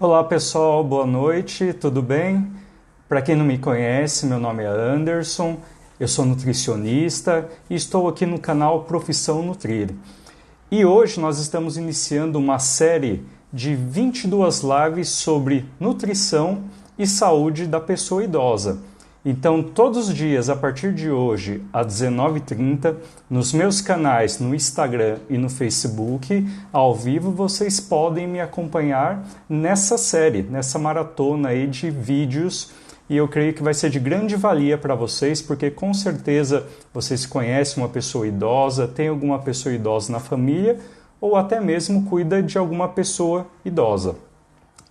Olá pessoal, boa noite, tudo bem? Para quem não me conhece, meu nome é Anderson, eu sou nutricionista e estou aqui no canal Profissão Nutrir. E hoje nós estamos iniciando uma série de 22 lives sobre nutrição e saúde da pessoa idosa. Então, todos os dias, a partir de hoje, às 19h30, nos meus canais no Instagram e no Facebook, ao vivo, vocês podem me acompanhar nessa série, nessa maratona aí de vídeos. E eu creio que vai ser de grande valia para vocês, porque com certeza vocês conhecem uma pessoa idosa, tem alguma pessoa idosa na família, ou até mesmo cuida de alguma pessoa idosa.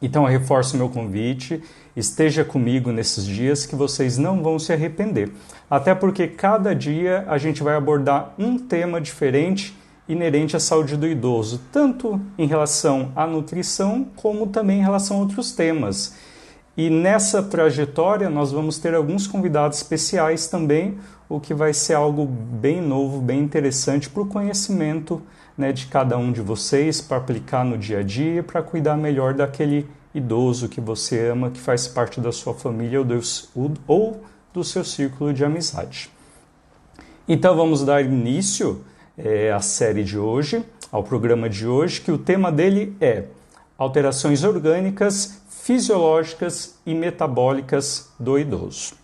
Então eu reforço meu convite, esteja comigo nesses dias que vocês não vão se arrepender. Até porque cada dia a gente vai abordar um tema diferente inerente à saúde do idoso, tanto em relação à nutrição, como também em relação a outros temas. E nessa trajetória nós vamos ter alguns convidados especiais também, o que vai ser algo bem novo, bem interessante para o conhecimento, né, de cada um de vocês, para aplicar no dia a dia, para cuidar melhor daquele idoso que você ama, que faz parte da sua família ou do seu círculo de amizade. Então vamos dar início à série de hoje, ao programa de hoje, que o tema dele é alterações orgânicas, fisiológicas e metabólicas do idoso.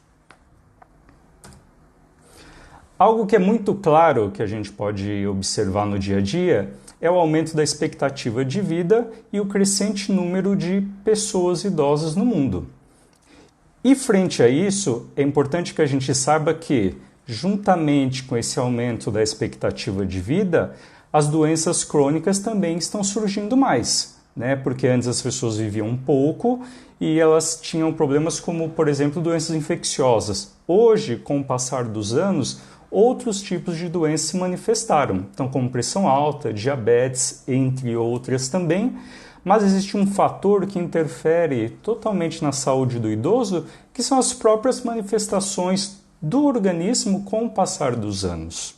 Algo que é muito claro que a gente pode observar no dia a dia é o aumento da expectativa de vida e o crescente número de pessoas idosas no mundo. E frente a isso, é importante que a gente saiba que, juntamente com esse aumento da expectativa de vida, as doenças crônicas também estão surgindo mais, né? Porque antes as pessoas viviam um pouco e elas tinham problemas como, por exemplo, doenças infecciosas. Hoje, com o passar dos anos, outros tipos de doenças se manifestaram, então como pressão alta, diabetes, entre outras também, mas existe um fator que interfere totalmente na saúde do idoso, que são as próprias manifestações do organismo com o passar dos anos.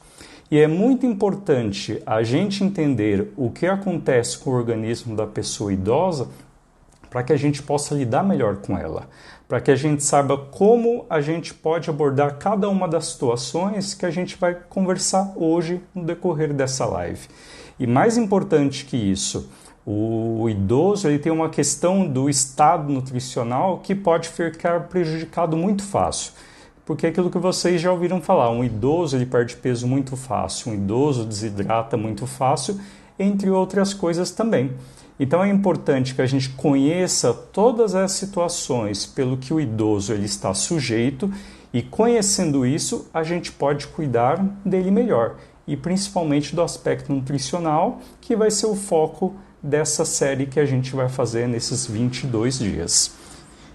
E é muito importante a gente entender o que acontece com o organismo da pessoa idosa para que a gente possa lidar melhor com ela, para que a gente saiba como a gente pode abordar cada uma das situações que a gente vai conversar hoje no decorrer dessa live. E mais importante que isso, o idoso ele tem uma questão do estado nutricional que pode ficar prejudicado muito fácil. Porque é aquilo que vocês já ouviram falar, um idoso ele perde peso muito fácil, um idoso desidrata muito fácil, entre outras coisas também. Então é importante que a gente conheça todas as situações pelo que o idoso ele está sujeito e conhecendo isso a gente pode cuidar dele melhor e principalmente do aspecto nutricional que vai ser o foco dessa série que a gente vai fazer nesses 22 dias.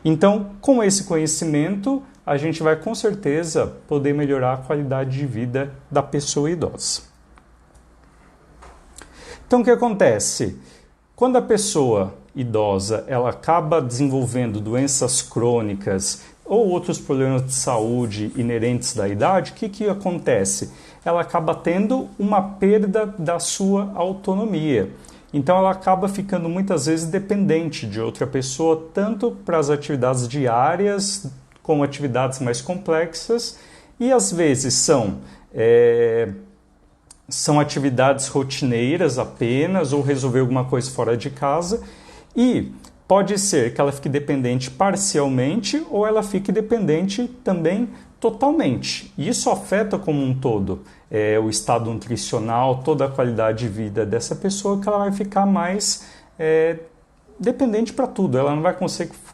Então com esse conhecimento a gente vai com certeza poder melhorar a qualidade de vida da pessoa idosa. Então o que acontece? Quando a pessoa idosa ela acaba desenvolvendo doenças crônicas ou outros problemas de saúde inerentes da idade, o que acontece? Ela acaba tendo uma perda da sua autonomia. Então ela acaba ficando muitas vezes dependente de outra pessoa, tanto para as atividades diárias como atividades mais complexas, e às vezes são atividades rotineiras apenas ou resolver alguma coisa fora de casa e pode ser que ela fique dependente parcialmente ou ela fique dependente também totalmente. E isso afeta como um todo o estado nutricional, toda a qualidade de vida dessa pessoa, que ela vai ficar mais dependente para tudo, ela não vai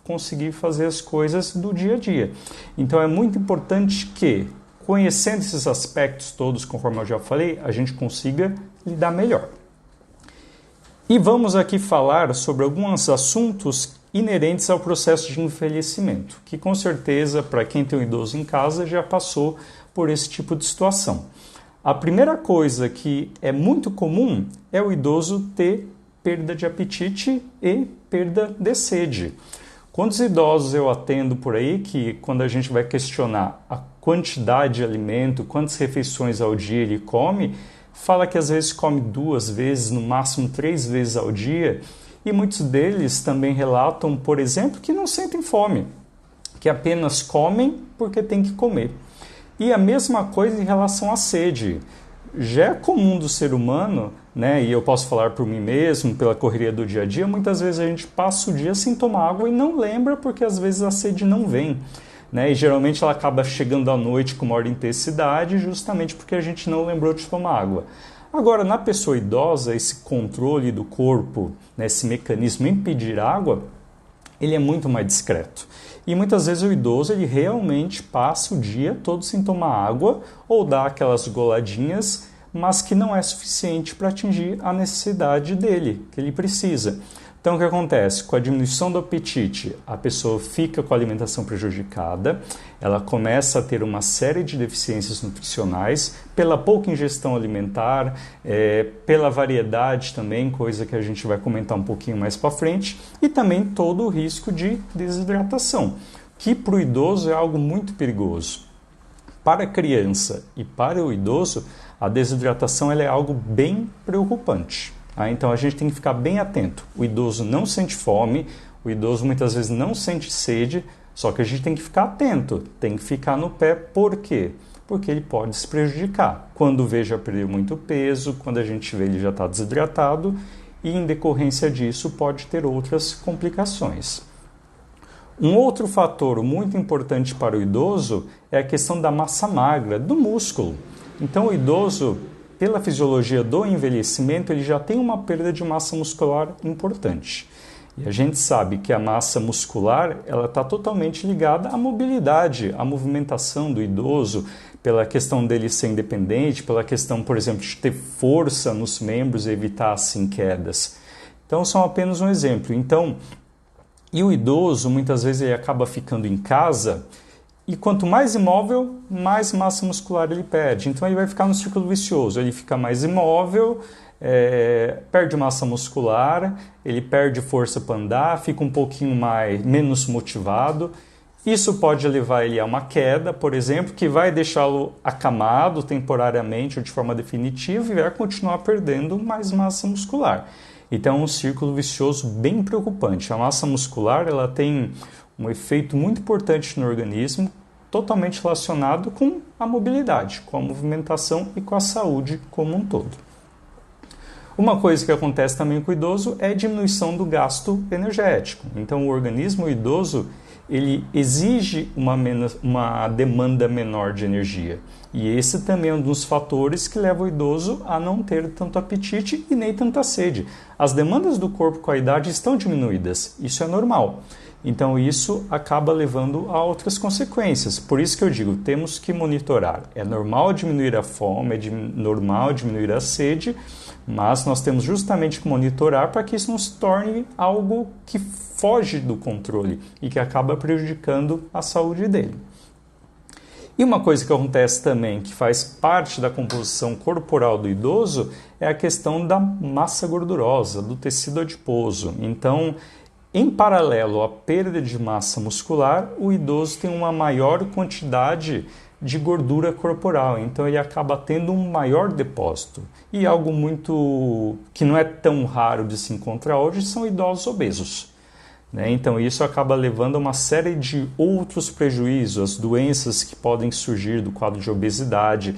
conseguir fazer as coisas do dia a dia. Então é muito importante que, conhecendo esses aspectos todos, conforme eu já falei, a gente consiga lidar melhor. E vamos aqui falar sobre alguns assuntos inerentes ao processo de envelhecimento, que com certeza, para quem tem um idoso em casa, já passou por esse tipo de situação. A primeira coisa que é muito comum é o idoso ter perda de apetite e perda de sede. Quantos idosos eu atendo por aí que, quando a gente vai questionar a quantidade de alimento, quantas refeições ao dia ele come, fala que às vezes come 2 vezes, no máximo 3 vezes ao dia, E muitos deles também relatam, por exemplo, que não sentem fome, que apenas comem porque tem que comer. E a mesma coisa em relação à sede. Já é comum do ser humano, né, e eu posso falar por mim mesmo, pela correria do dia a dia, muitas vezes a gente passa o dia sem tomar água e não lembra porque às vezes a sede não vem. Né, e geralmente ela acaba chegando à noite com maior intensidade justamente porque a gente não lembrou de tomar água. Agora, na pessoa idosa, esse controle do corpo, né, esse mecanismo em pedir água, ele é muito mais discreto. E muitas vezes o idoso ele realmente passa o dia todo sem tomar água ou dá aquelas goladinhas, mas que não é suficiente para atingir a necessidade dele, que ele precisa. Então, o que acontece? Com a diminuição do apetite, a pessoa fica com a alimentação prejudicada, ela começa a ter uma série de deficiências nutricionais pela pouca ingestão alimentar, pela variedade também, coisa que a gente vai comentar um pouquinho mais para frente, e também todo o risco de desidratação, que para o idoso é algo muito perigoso. Para a criança e para o idoso, a desidratação ela é algo bem preocupante. Então a gente tem que ficar bem atento. O idoso não sente fome, o idoso muitas vezes não sente sede, só que a gente tem que ficar atento, tem que ficar no pé. Por quê? Porque ele pode se prejudicar. Quando vê já perdeu muito peso, quando a gente vê ele já está desidratado e em decorrência disso pode ter outras complicações. Um outro fator muito importante para o idoso é a questão da massa magra, do músculo. Então o idoso, pela fisiologia do envelhecimento, ele já tem uma perda de massa muscular importante. E a gente sabe que a massa muscular ela está totalmente ligada à mobilidade, à movimentação do idoso, pela questão dele ser independente, pela questão, por exemplo, de ter força nos membros e evitar, assim, quedas. Então, são apenas um exemplo. E o idoso, muitas vezes, ele acaba ficando em casa. E quanto mais imóvel, mais massa muscular ele perde. Então ele vai ficar no círculo vicioso. Ele fica mais imóvel, perde massa muscular, ele perde força para andar, fica um pouquinho menos motivado. Isso pode levar ele a uma queda, por exemplo, que vai deixá-lo acamado temporariamente ou de forma definitiva e vai continuar perdendo mais massa muscular. Então é um círculo vicioso bem preocupante. A massa muscular ela tem um efeito muito importante no organismo, totalmente relacionado com a mobilidade, com a movimentação e com a saúde como um todo. Uma coisa que acontece também com o idoso é a diminuição do gasto energético. Então, o organismo idoso ele exige uma demanda menor de energia. E esse também é um dos fatores que leva o idoso a não ter tanto apetite e nem tanta sede. As demandas do corpo com a idade estão diminuídas, isso é normal. Então isso acaba levando a outras consequências. Por isso que eu digo, temos que monitorar. É normal diminuir a fome, normal diminuir a sede, mas nós temos justamente que monitorar para que isso não se torne algo que foge do controle e que acaba prejudicando a saúde dele. E uma coisa que acontece também, que faz parte da composição corporal do idoso, é a questão da massa gordurosa, do tecido adiposo. Então, em paralelo à perda de massa muscular, o idoso tem uma maior quantidade de gordura corporal, então ele acaba tendo um maior depósito. E algo que não é tão raro de se encontrar hoje são idosos obesos. Então isso acaba levando a uma série de outros prejuízos, as doenças que podem surgir do quadro de obesidade,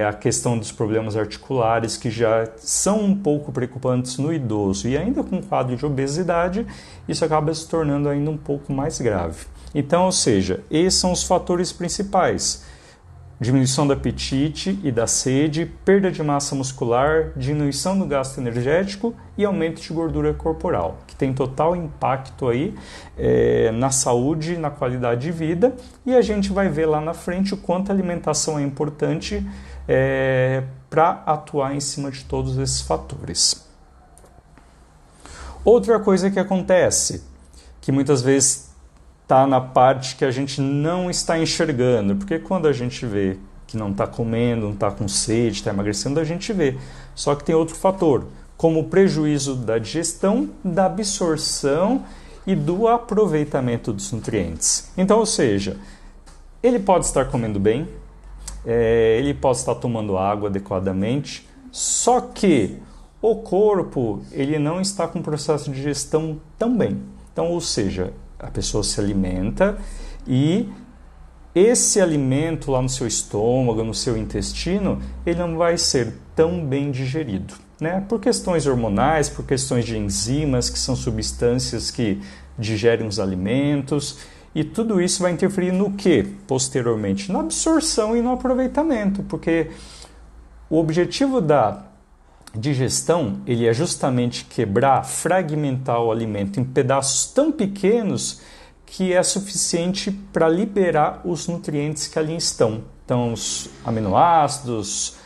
a questão dos problemas articulares que já são um pouco preocupantes no idoso e ainda com o quadro de obesidade isso acaba se tornando ainda um pouco mais grave. Então, ou seja, esses são os fatores principais: diminuição do apetite e da sede, perda de massa muscular, diminuição do gasto energético e aumento de gordura corporal, que tem total impacto aí na saúde, na qualidade de vida, e a gente vai ver lá na frente o quanto a alimentação é importante para atuar em cima de todos esses fatores. Outra coisa que acontece, que muitas vezes está na parte que a gente não está enxergando, porque quando a gente vê que não está comendo, não está com sede, está emagrecendo, a gente vê. Só que tem outro fator, como o prejuízo da digestão, da absorção e do aproveitamento dos nutrientes. Então, ou seja, ele pode estar comendo bem, ele pode estar tomando água adequadamente, só que o corpo ele não está com o processo de digestão tão bem. Então, ou seja, a pessoa se alimenta e esse alimento lá no seu estômago, no seu intestino, ele não vai ser tão bem digerido, né? Por questões hormonais, por questões de enzimas, que são substâncias que digerem os alimentos, e tudo isso vai interferir no que, posteriormente? Na absorção e no aproveitamento, porque o objetivo da digestão, ele é justamente quebrar, fragmentar o alimento em pedaços tão pequenos que é suficiente para liberar os nutrientes que ali estão. Então, os aminoácidos,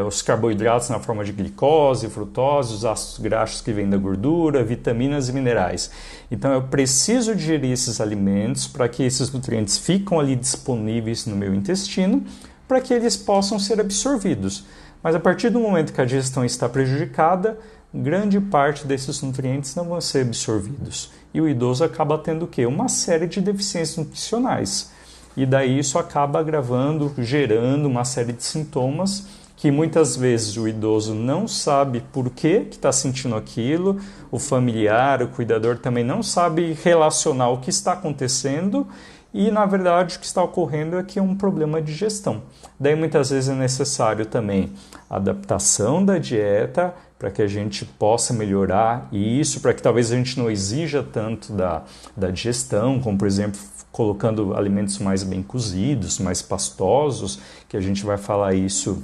os carboidratos na forma de glicose, frutose, os ácidos graxos que vêm da gordura, vitaminas e minerais. Então, eu preciso digerir esses alimentos para que esses nutrientes fiquem ali disponíveis no meu intestino, para que eles possam ser absorvidos. Mas a partir do momento que a digestão está prejudicada, grande parte desses nutrientes não vão ser absorvidos. E o idoso acaba tendo o quê? Uma série de deficiências nutricionais. E daí isso acaba agravando, gerando uma série de sintomas que muitas vezes o idoso não sabe por que está sentindo aquilo, o familiar, o cuidador também não sabe relacionar o que está acontecendo e, na verdade, o que está ocorrendo é que é um problema de digestão. Daí muitas vezes é necessário também a adaptação da dieta para que a gente possa melhorar isso, para que talvez a gente não exija tanto da digestão, como por exemplo colocando alimentos mais bem cozidos, mais pastosos, que a gente vai falar isso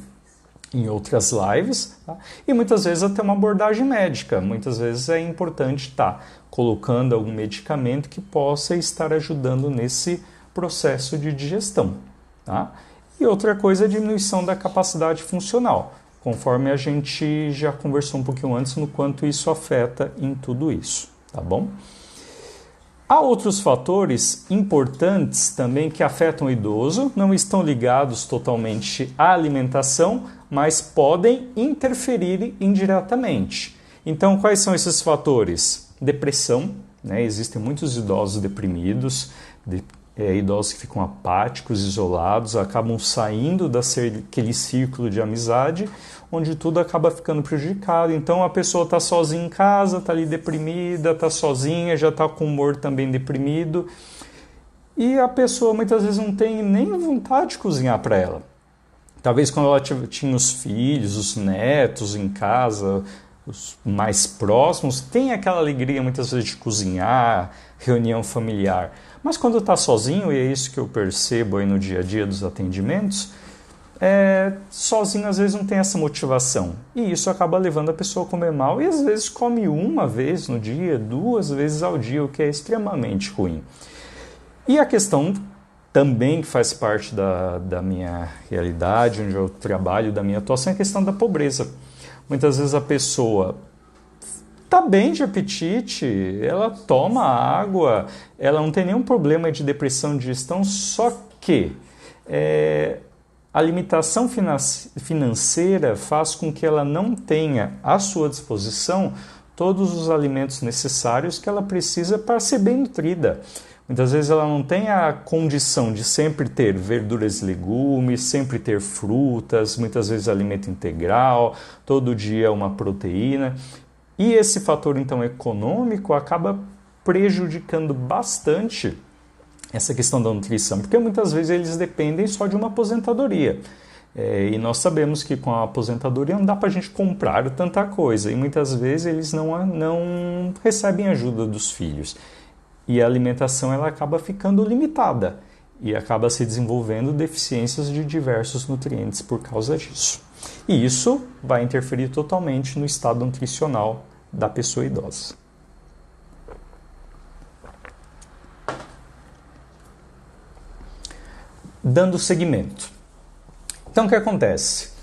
em outras lives, tá? E muitas vezes até uma abordagem médica, muitas vezes é importante estar colocando algum medicamento que possa estar ajudando nesse processo de digestão, tá? E outra coisa é a diminuição da capacidade funcional, conforme a gente já conversou um pouquinho antes no quanto isso afeta em tudo isso, tá bom? Há outros fatores importantes também que afetam o idoso, não estão ligados totalmente à alimentação, mas podem interferir indiretamente. Então, quais são esses fatores? Depressão, né? Existem muitos idosos deprimidos, idosos que ficam apáticos, isolados, acabam saindo daquele círculo de amizade, onde tudo acaba ficando prejudicado. Então a pessoa está sozinha em casa, está ali deprimida, está sozinha, já está com o humor também deprimido. E a pessoa muitas vezes não tem nem vontade de cozinhar para ela. Talvez quando ela tinha os filhos, os netos em casa, os mais próximos, tem aquela alegria muitas vezes de cozinhar, reunião familiar. Mas quando está sozinho, e é isso que eu percebo aí no dia a dia dos atendimentos, sozinho às vezes não tem essa motivação. E isso acaba levando a pessoa a comer mal e às vezes come uma vez no dia, 2 vezes ao dia, o que é extremamente ruim. E a questão também que faz parte da minha realidade, onde eu trabalho, da minha atuação, é a questão da pobreza. Muitas vezes a pessoa está bem de apetite, ela toma água, ela não tem nenhum problema de depressão de digestão, só que a limitação financeira faz com que ela não tenha à sua disposição todos os alimentos necessários que ela precisa para ser bem nutrida. Muitas vezes ela não tem a condição de sempre ter verduras e legumes, sempre ter frutas, muitas vezes alimento integral, todo dia uma proteína. E esse fator, então, econômico acaba prejudicando bastante essa questão da nutrição, porque muitas vezes eles dependem só de uma aposentadoria. E nós sabemos que com a aposentadoria não dá para a gente comprar tanta coisa, e muitas vezes eles não recebem ajuda dos filhos. E a alimentação ela acaba ficando limitada e acaba se desenvolvendo deficiências de diversos nutrientes por causa disso. E isso vai interferir totalmente no estado nutricional da pessoa idosa. Dando seguimento. Então, o que acontece?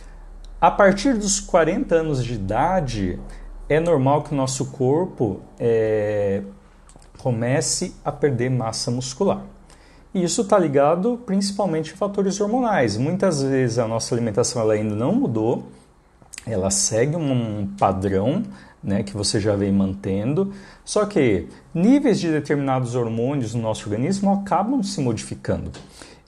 A partir dos 40 anos de idade, é normal que o nosso corpo comece a perder massa muscular. E isso está ligado principalmente a fatores hormonais. Muitas vezes a nossa alimentação ela ainda não mudou, ela segue um padrão, né, que você já vem mantendo, só que níveis de determinados hormônios no nosso organismo acabam se modificando.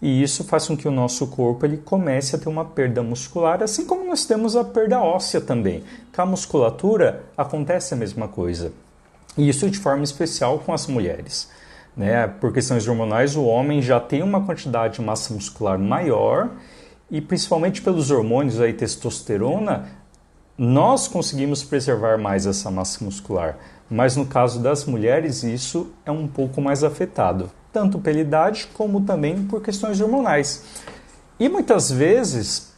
E isso faz com que o nosso corpo ele comece a ter uma perda muscular, assim como nós temos a perda óssea também. Com a musculatura acontece a mesma coisa. E isso de forma especial com as mulheres. Né? Por questões hormonais, o homem já tem uma quantidade de massa muscular maior e principalmente pelos hormônios, aí, testosterona, nós conseguimos preservar mais essa massa muscular. Mas no caso das mulheres, isso é um pouco mais afetado, tanto pela idade como também por questões hormonais. E muitas vezes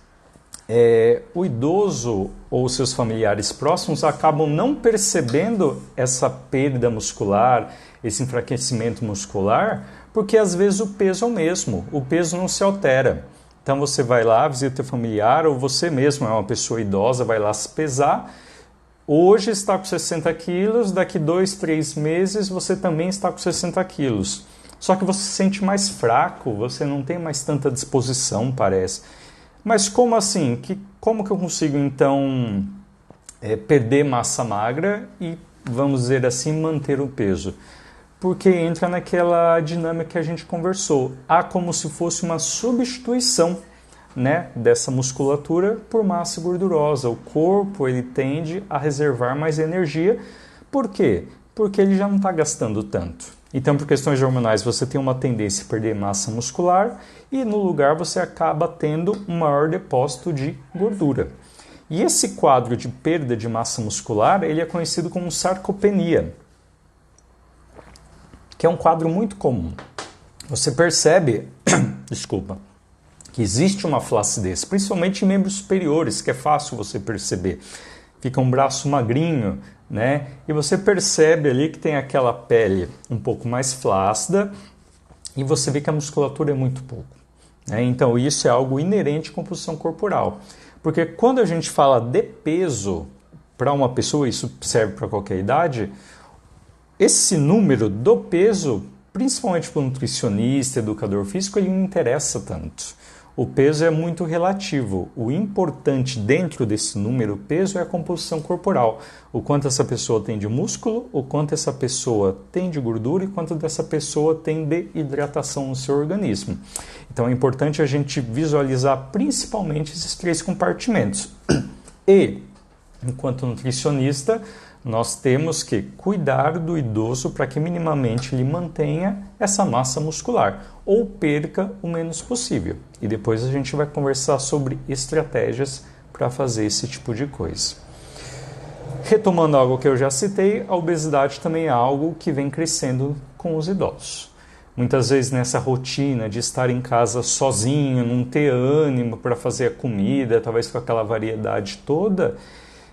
o idoso ou seus familiares próximos acabam não percebendo essa perda muscular, esse enfraquecimento muscular, porque às vezes o peso é o mesmo, o peso não se altera. Então você vai lá, visita o familiar, ou você mesmo é uma pessoa idosa, vai lá se pesar. Hoje está com 60 quilos, daqui 2, 3 meses você também está com 60 quilos. Só que você se sente mais fraco, você não tem mais tanta disposição, parece. Mas como assim? Como que eu consigo então perder massa magra e, vamos dizer assim, manter o peso? Porque entra naquela dinâmica que a gente conversou. Há como se fosse uma substituição, né, dessa musculatura por massa gordurosa. O corpo ele tende a reservar mais energia. Por quê? Porque ele já não está gastando tanto. Então, por questões hormonais, você tem uma tendência a perder massa muscular e, no lugar, você acaba tendo um maior depósito de gordura. E esse quadro de perda de massa muscular ele é conhecido como sarcopenia, que é um quadro muito comum. Você percebe, desculpa, que existe uma flacidez, principalmente em membros superiores, que é fácil você perceber. Fica um braço magrinho, né? E você percebe ali que tem aquela pele um pouco mais flácida e você vê que a musculatura é muito pouco. Né? Então isso é algo inerente à composição corporal. Porque quando a gente fala de peso para uma pessoa, isso serve para qualquer idade, esse número do peso, principalmente para o nutricionista, educador físico, ele não interessa tanto. O peso é muito relativo. O importante dentro desse número peso é a composição corporal. O quanto essa pessoa tem de músculo, o quanto essa pessoa tem de gordura e quanto dessa pessoa tem de hidratação no seu organismo. Então é importante a gente visualizar principalmente esses 3 compartimentos. E, enquanto nutricionista, nós temos que cuidar do idoso para que minimamente ele mantenha essa massa muscular ou perca o menos possível. E depois a gente vai conversar sobre estratégias para fazer esse tipo de coisa. Retomando algo que eu já citei, a obesidade também é algo que vem crescendo com os idosos. Muitas vezes nessa rotina de estar em casa sozinho, não ter ânimo para fazer a comida, talvez com aquela variedade toda,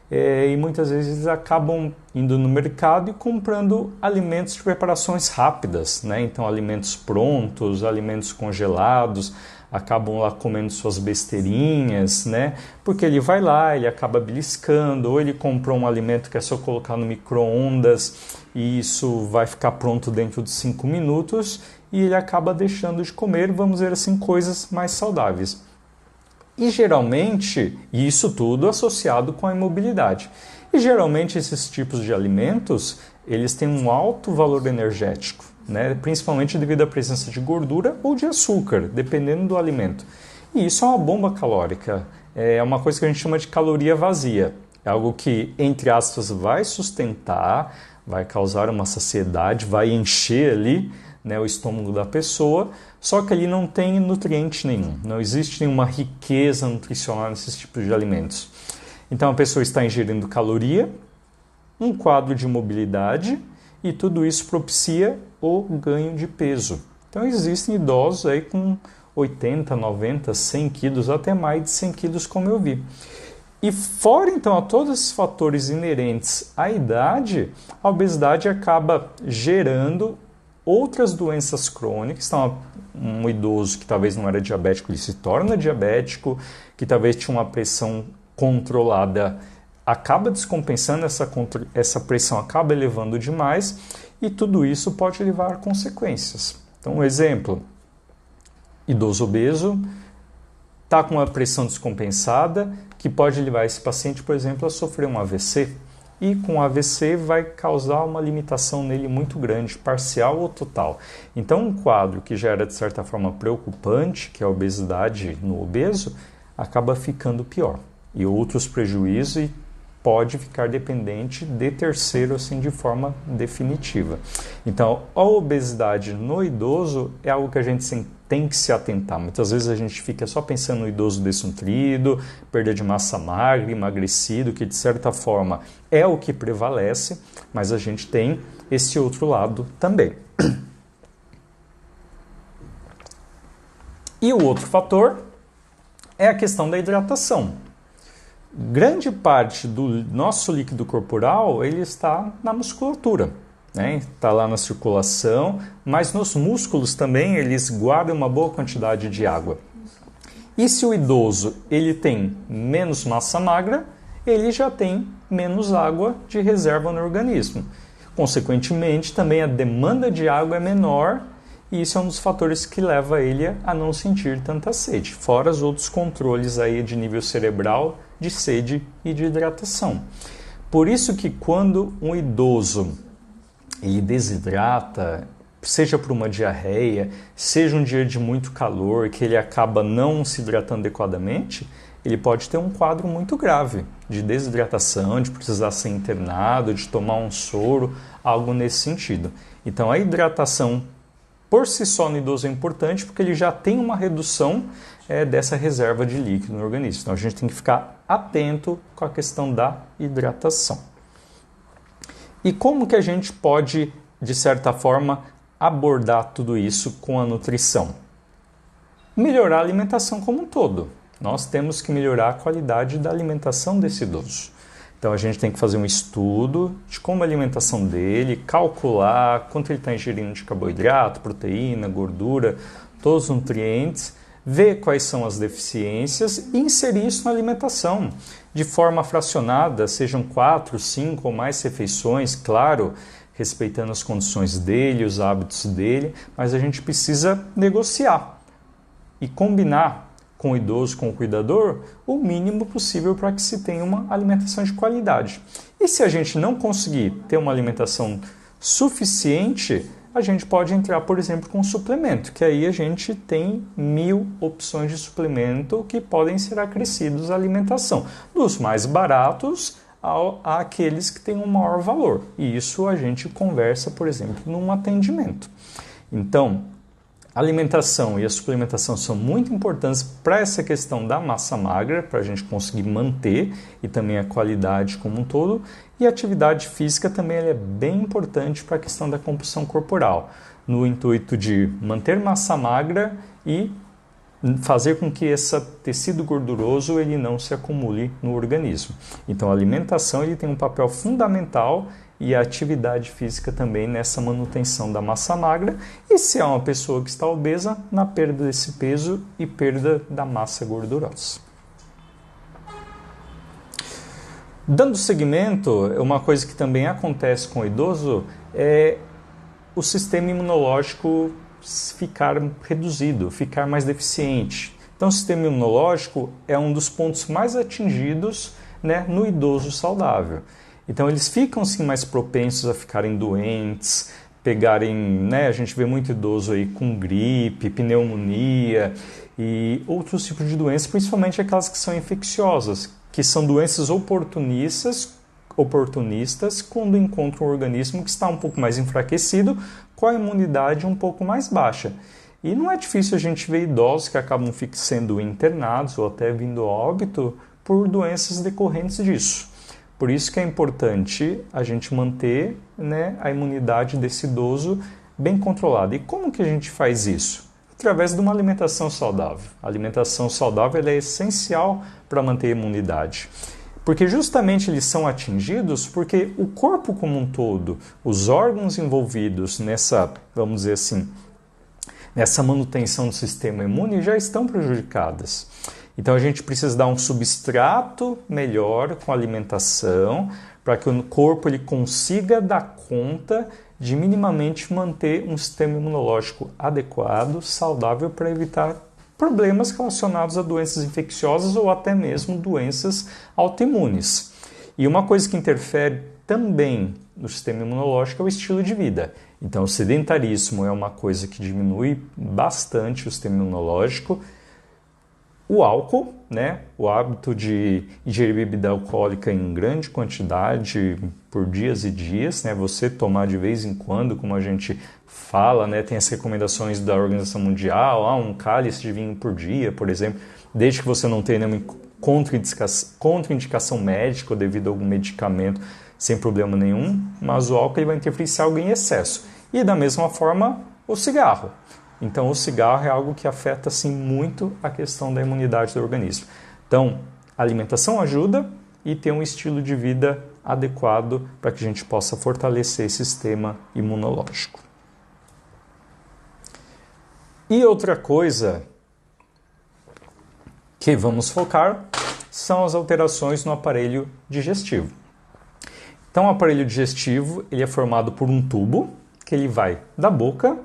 e muitas vezes eles acabam indo no mercado e comprando alimentos de preparações rápidas, né? Então alimentos prontos, alimentos congelados, acabam lá comendo suas besteirinhas, né? Porque ele vai lá, ele acaba beliscando, ou ele comprou um alimento que é só colocar no micro-ondas e isso vai ficar pronto dentro de 5 minutos e ele acaba deixando de comer, vamos dizer assim, coisas mais saudáveis. E geralmente, isso tudo associado com a imobilidade. E geralmente esses tipos de alimentos, eles têm um alto valor energético, né? Principalmente devido à presença de gordura ou de açúcar, dependendo do alimento. E isso é uma bomba calórica, é uma coisa que a gente chama de caloria vazia. É algo que, entre aspas, vai sustentar, vai causar uma saciedade, vai encher ali, né, o estômago da pessoa, só que ali não tem nutriente nenhum, não existe nenhuma riqueza nutricional nesses tipos de alimentos. Então a pessoa está ingerindo caloria, um quadro de mobilidade e tudo isso propicia o ganho de peso. Então existem idosos aí com 80, 90, 100 quilos, até mais de 100 quilos, como eu vi. E fora então a todos esses fatores inerentes à idade, a obesidade acaba gerando outras doenças crônicas. Então, um idoso que talvez não era diabético, ele se torna diabético, que talvez tinha uma pressão controlada, acaba descompensando essa pressão, acaba elevando demais, e tudo isso pode levar a consequências. Então, um exemplo, idoso obeso, está com uma pressão descompensada, que pode levar esse paciente, por exemplo, a sofrer um AVC, e com AVC vai causar uma limitação nele muito grande, parcial ou total. Então um quadro que já era de certa forma preocupante, que é a obesidade no obeso, acaba ficando pior. E outros prejuízos e pode ficar dependente de terceiro assim de forma definitiva. Então a obesidade no idoso é algo que a gente tem que se atentar. Muitas vezes a gente fica só pensando no idoso desnutrido, perda de massa magra, emagrecido, que de certa forma é o que prevalece, mas a gente tem esse outro lado também. E o outro fator é a questão da hidratação. Grande parte do nosso líquido corporal ele está na musculatura. Está lá na circulação, mas nos músculos também eles guardam uma boa quantidade de água. E se o idoso ele tem menos massa magra, ele já tem menos água de reserva no organismo. Consequentemente, também a demanda de água é menor e isso é um dos fatores que leva ele a não sentir tanta sede, fora os outros controles aí de nível cerebral, de sede e de hidratação. Por isso que quando um idoso ele desidrata, seja por uma diarreia, seja um dia de muito calor, que ele acaba não se hidratando adequadamente, ele pode ter um quadro muito grave de desidratação, de precisar ser internado, de tomar um soro, algo nesse sentido. Então a hidratação por si só no idoso é importante porque ele já tem uma redução dessa reserva de líquido no organismo. Então a gente tem que ficar atento com a questão da hidratação. E como que a gente pode, de certa forma, abordar tudo isso com a nutrição? Melhorar a alimentação como um todo. Nós temos que melhorar a qualidade da alimentação desse idoso. Então a gente tem que fazer um estudo de como a alimentação dele, calcular quanto ele está ingerindo de carboidrato, proteína, gordura, todos os nutrientes, ver quais são as deficiências e inserir isso na alimentação de forma fracionada, sejam 4, 5 ou mais refeições, claro, respeitando as condições dele, os hábitos dele, mas a gente precisa negociar e combinar com o idoso, com o cuidador, o mínimo possível para que se tenha uma alimentação de qualidade. E se a gente não conseguir ter uma alimentação suficiente, a gente pode entrar, por exemplo, com um suplemento, que aí a gente tem 1000 opções de suplemento que podem ser acrescidos à alimentação, dos mais baratos àqueles que têm um maior valor. E isso a gente conversa, por exemplo, num atendimento. Então, a alimentação e a suplementação são muito importantes para essa questão da massa magra, para a gente conseguir manter e também a qualidade como um todo. E a atividade física também é bem importante para a questão da composição corporal, no intuito de manter massa magra e fazer com que esse tecido gorduroso ele não se acumule no organismo. Então a alimentação ele tem um papel fundamental e a atividade física também nessa manutenção da massa magra e se é uma pessoa que está obesa, na perda desse peso e perda da massa gordurosa. Dando seguimento, uma coisa que também acontece com o idoso é o sistema imunológico ficar reduzido, ficar mais deficiente. Então o sistema imunológico é um dos pontos mais atingidos, no idoso saudável. Então eles ficam sim mais propensos a ficarem doentes, pegarem, a gente vê muito idoso aí com gripe, pneumonia e outros tipos de doenças, principalmente aquelas que são infecciosas, que são doenças oportunistas quando encontram um organismo que está um pouco mais enfraquecido, com a imunidade um pouco mais baixa. E não é difícil a gente ver idosos que acabam sendo internados ou até vindo a óbito por doenças decorrentes disso. Por isso que é importante a gente manter a imunidade desse idoso bem controlada. E como que a gente faz isso? Através de uma alimentação saudável. A alimentação saudável é essencial para manter a imunidade. Porque justamente eles são atingidos porque o corpo como um todo, os órgãos envolvidos nessa, vamos dizer assim, nessa manutenção do sistema imune já estão prejudicadas. Então a gente precisa dar um substrato melhor com a alimentação para que o corpo ele consiga dar conta de minimamente manter um sistema imunológico adequado, saudável para evitar problemas relacionados a doenças infecciosas ou até mesmo doenças autoimunes. E uma coisa que interfere também no sistema imunológico é o estilo de vida. Então, o sedentarismo é uma coisa que diminui bastante o sistema imunológico. O álcool, né? O hábito de ingerir bebida alcoólica em grande quantidade por dias e dias, né? Você tomar de vez em quando, como a gente fala, né? Tem as recomendações da Organização Mundial, um cálice de vinho por dia, por exemplo, desde que você não tenha nenhuma contraindicação médica ou devido a algum medicamento, sem problema nenhum, mas o álcool ele vai interferir se algo em excesso. E da mesma forma, o cigarro. Então, o cigarro é algo que afeta, sim, muito a questão da imunidade do organismo. Então, a alimentação ajuda e ter um estilo de vida adequado para que a gente possa fortalecer esse sistema imunológico. E outra coisa que vamos focar são as alterações no aparelho digestivo. Então, o aparelho digestivo ele é formado por um tubo que ele vai da boca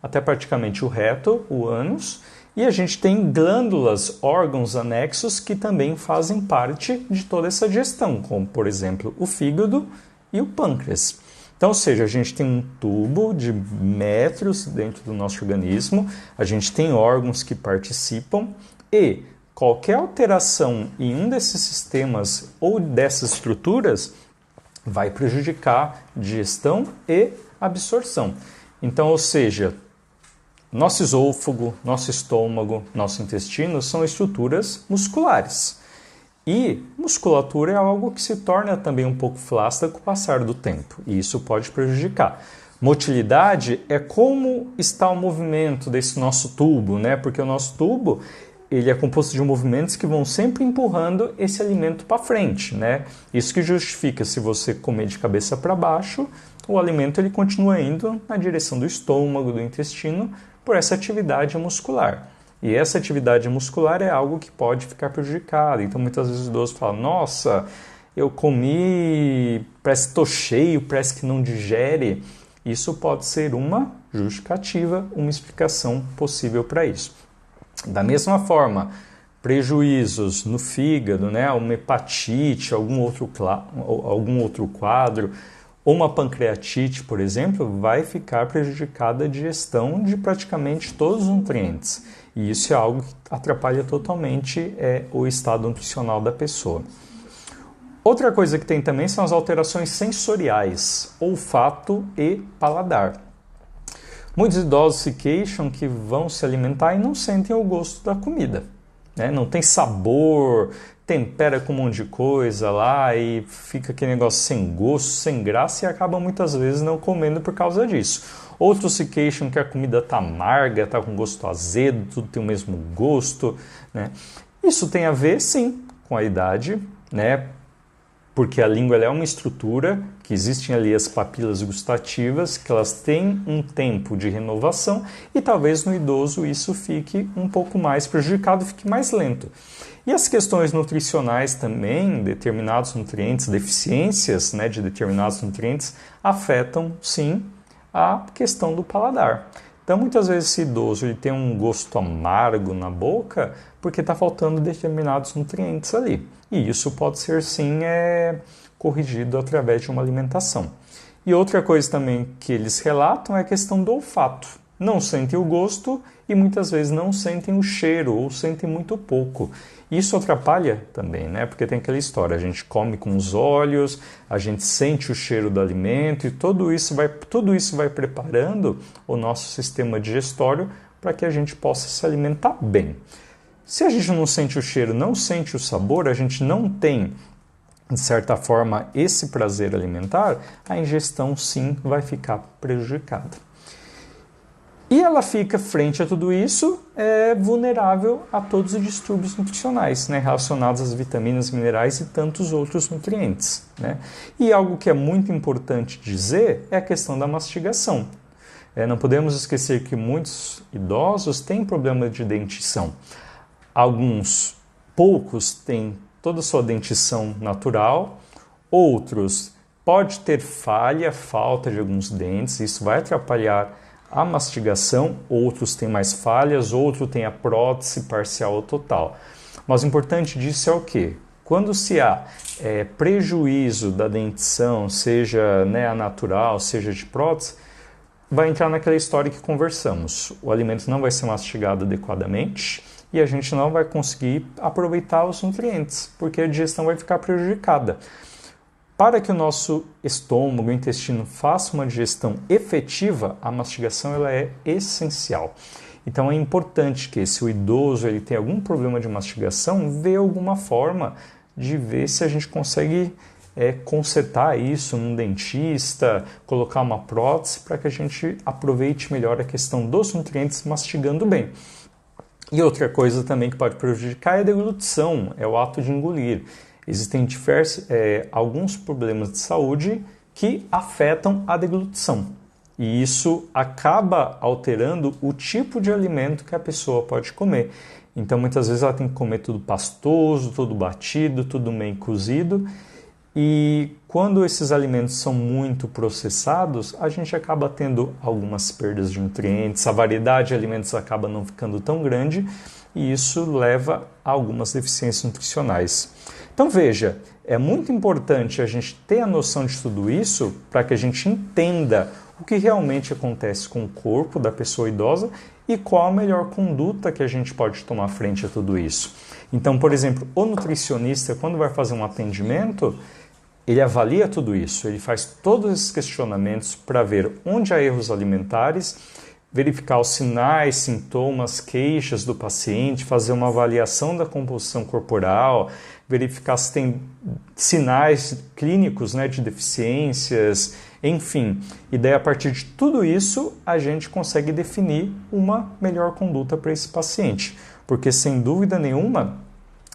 até praticamente o reto, o ânus, e a gente tem glândulas, órgãos anexos que também fazem parte de toda essa digestão, como, por exemplo, o fígado e o pâncreas. Então, ou seja, a gente tem um tubo de metros dentro do nosso organismo, a gente tem órgãos que participam e qualquer alteração em um desses sistemas ou dessas estruturas vai prejudicar digestão e absorção. Então, ou seja, nosso esôfago, nosso estômago, nosso intestino são estruturas musculares. E musculatura é algo que se torna também um pouco flácida com o passar do tempo. E isso pode prejudicar. Motilidade é como está o movimento desse nosso tubo, né? Porque o nosso tubo ele é composto de movimentos que vão sempre empurrando esse alimento para frente, né? Isso que justifica se você comer de cabeça para baixo, o alimento ele continua indo na direção do estômago, do intestino, por essa atividade muscular. E essa atividade muscular é algo que pode ficar prejudicado. Então, muitas vezes o idoso fala, nossa, eu comi, parece que estou cheio, parece que não digere. Isso pode ser uma justificativa, uma explicação possível para isso. Da mesma forma, prejuízos no fígado, né, uma hepatite, algum outro quadro, ou uma pancreatite, por exemplo, vai ficar prejudicada a digestão de praticamente todos os nutrientes. E isso é algo que atrapalha totalmente o estado nutricional da pessoa. Outra coisa que tem também são as alterações sensoriais, olfato e paladar. Muitos idosos se queixam que vão se alimentar e não sentem o gosto da comida, né? Não tem sabor, tempera com um monte de coisa lá e fica aquele negócio sem gosto, sem graça e acaba muitas vezes não comendo por causa disso. Outros se queixam que a comida está amarga, está com gosto azedo, tudo tem o mesmo gosto, né? Isso tem a ver, sim, com a idade, né? Porque a língua ela é uma estrutura, que existem ali as papilas gustativas, que elas têm um tempo de renovação e talvez no idoso isso fique um pouco mais prejudicado, fique mais lento. E as questões nutricionais também, determinados nutrientes, deficiências, né, de determinados nutrientes, afetam sim a questão do paladar. Então, muitas vezes esse idoso ele tem um gosto amargo na boca porque está faltando determinados nutrientes ali. E isso pode ser, sim, corrigido através de uma alimentação. E outra coisa também que eles relatam é a questão do olfato. Não sentem o gosto e muitas vezes não sentem o cheiro ou sentem muito pouco. Isso atrapalha também, né? Porque tem aquela história, a gente come com os olhos, a gente sente o cheiro do alimento e tudo isso vai preparando o nosso sistema digestório para que a gente possa se alimentar bem. Se a gente não sente o cheiro, não sente o sabor, a gente não tem, de certa forma, esse prazer alimentar, a ingestão sim vai ficar prejudicada. E ela fica, frente a tudo isso, vulnerável a todos os distúrbios nutricionais, né, relacionados às vitaminas, minerais e tantos outros nutrientes, né? E algo que é muito importante dizer é a questão da mastigação. Não podemos esquecer que muitos idosos têm problema de dentição. Poucos têm toda a sua dentição natural, outros pode ter falta de alguns dentes, isso vai atrapalhar a mastigação, outros têm mais falhas, outros têm a prótese parcial ou total. Mas o importante disso é o quê? Quando se há prejuízo da dentição, seja a natural, seja de prótese, vai entrar naquela história que conversamos. O alimento não vai ser mastigado adequadamente e a gente não vai conseguir aproveitar os nutrientes, porque a digestão vai ficar prejudicada. Para que o nosso estômago, o intestino, faça uma digestão efetiva, a mastigação ela é essencial. Então é importante que se o idoso ele tem algum problema de mastigação, vê alguma forma de ver se a gente consegue consertar isso num dentista, colocar uma prótese para que a gente aproveite melhor a questão dos nutrientes mastigando bem. E outra coisa também que pode prejudicar é a deglutição, é o ato de engolir. Existem alguns problemas de saúde que afetam a deglutição. E isso acaba alterando o tipo de alimento que a pessoa pode comer. Então, muitas vezes ela tem que comer tudo pastoso, tudo batido, tudo meio cozido. E quando esses alimentos são muito processados, a gente acaba tendo algumas perdas de nutrientes, a variedade de alimentos acaba não ficando tão grande e isso leva a algumas deficiências nutricionais. Então veja, é muito importante a gente ter a noção de tudo isso para que a gente entenda o que realmente acontece com o corpo da pessoa idosa e qual a melhor conduta que a gente pode tomar frente a tudo isso. Então, por exemplo, o nutricionista, quando vai fazer um atendimento, ele avalia tudo isso, ele faz todos esses questionamentos para ver onde há erros alimentares, verificar os sinais, sintomas, queixas do paciente, fazer uma avaliação da composição corporal, verificar se tem sinais clínicos de deficiências, enfim. E daí, a partir de tudo isso, a gente consegue definir uma melhor conduta para esse paciente. Porque, sem dúvida nenhuma,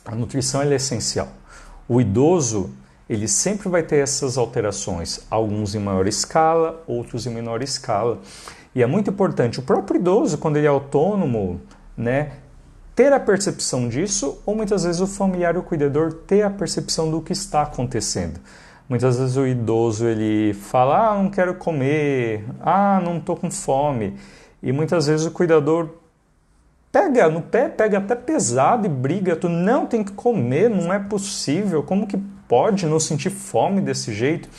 a nutrição é essencial. O idoso, ele sempre vai ter essas alterações, alguns em maior escala, outros em menor escala. E é muito importante o próprio idoso, quando ele é autônomo, ter a percepção disso, ou muitas vezes o familiar ou o cuidador ter a percepção do que está acontecendo. Muitas vezes o idoso ele fala, não quero comer, não estou com fome. E muitas vezes o cuidador pega no pé, pega até pesado e briga, tu não tem que comer, não é possível, como que pode não sentir fome desse jeito?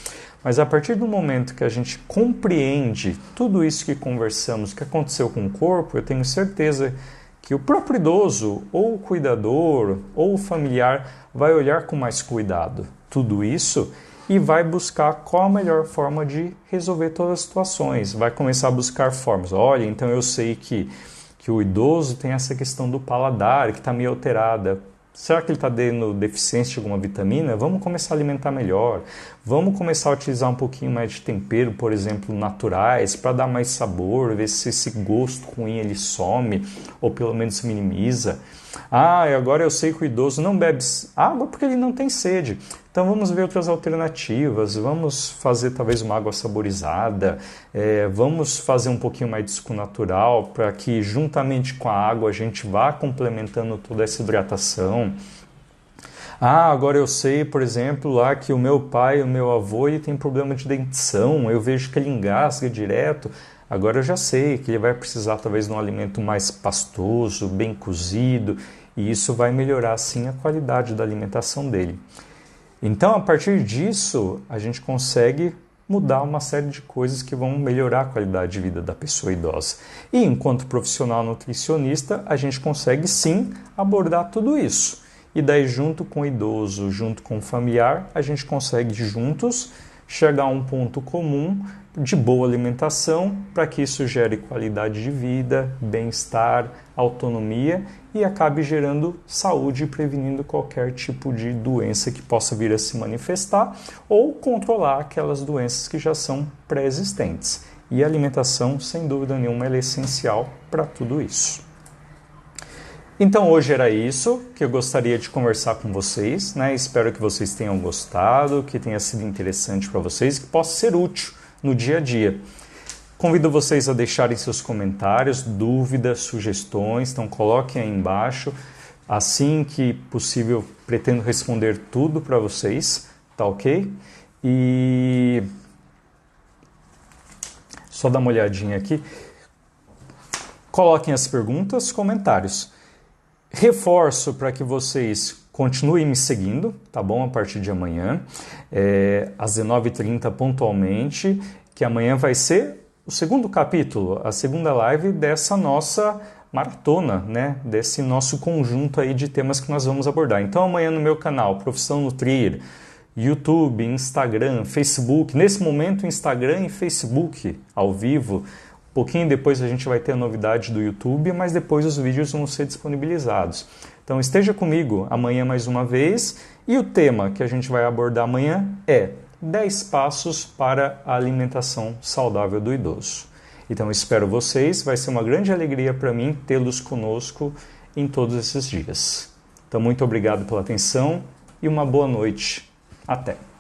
Mas a partir do momento que a gente compreende tudo isso que conversamos, que aconteceu com o corpo, eu tenho certeza que o próprio idoso, ou o cuidador, ou o familiar, vai olhar com mais cuidado tudo isso e vai buscar qual a melhor forma de resolver todas as situações. Vai começar a buscar formas. Olha, então eu sei que o idoso tem essa questão do paladar, que está meio alterada. Será que ele está tendo deficiência de alguma vitamina? Vamos começar a alimentar melhor. Vamos começar a utilizar um pouquinho mais de tempero, por exemplo, naturais, para dar mais sabor, ver se esse gosto ruim ele some, ou pelo menos se minimiza. E agora eu sei que o idoso não bebe água porque ele não tem sede. Então vamos ver outras alternativas, vamos fazer talvez uma água saborizada, vamos fazer um pouquinho mais de suco natural para que juntamente com a água a gente vá complementando toda essa hidratação. Agora eu sei, por exemplo, lá que o meu pai, o meu avô, ele tem problema de dentição, eu vejo que ele engasga direto. Agora eu já sei que ele vai precisar talvez de um alimento mais pastoso, bem cozido, e isso vai melhorar sim a qualidade da alimentação dele. Então, a partir disso, a gente consegue mudar uma série de coisas que vão melhorar a qualidade de vida da pessoa idosa. E enquanto profissional nutricionista, a gente consegue sim abordar tudo isso. E daí, junto com o idoso, junto com o familiar, a gente consegue juntos chegar a um ponto comum de boa alimentação para que isso gere qualidade de vida, bem-estar, autonomia e acabe gerando saúde e prevenindo qualquer tipo de doença que possa vir a se manifestar ou controlar aquelas doenças que já são pré-existentes. E a alimentação, sem dúvida nenhuma, é essencial para tudo isso. Então hoje era isso que eu gostaria de conversar com vocês, Espero que vocês tenham gostado, que tenha sido interessante para vocês, que possa ser útil no dia a dia. Convido vocês a deixarem seus comentários, dúvidas, sugestões, então coloquem aí embaixo. Assim que possível, pretendo responder tudo para vocês, tá ok? E só dar uma olhadinha aqui. Coloquem as perguntas, comentários. Reforço para que vocês Continue me seguindo, tá bom? A partir de amanhã, às 19h30 pontualmente, que amanhã vai ser o segundo capítulo, a segunda live dessa nossa maratona, né? Desse nosso conjunto aí de temas que nós vamos abordar. Então amanhã no meu canal, Profissão Nutrir, YouTube, Instagram, Facebook, nesse momento Instagram e Facebook ao vivo. Um pouquinho depois a gente vai ter a novidade do YouTube, mas depois os vídeos vão ser disponibilizados. Então esteja comigo amanhã mais uma vez, e o tema que a gente vai abordar amanhã é 10 passos para a alimentação saudável do idoso. Então espero vocês, vai ser uma grande alegria para mim tê-los conosco em todos esses dias. Então muito obrigado pela atenção e uma boa noite. Até!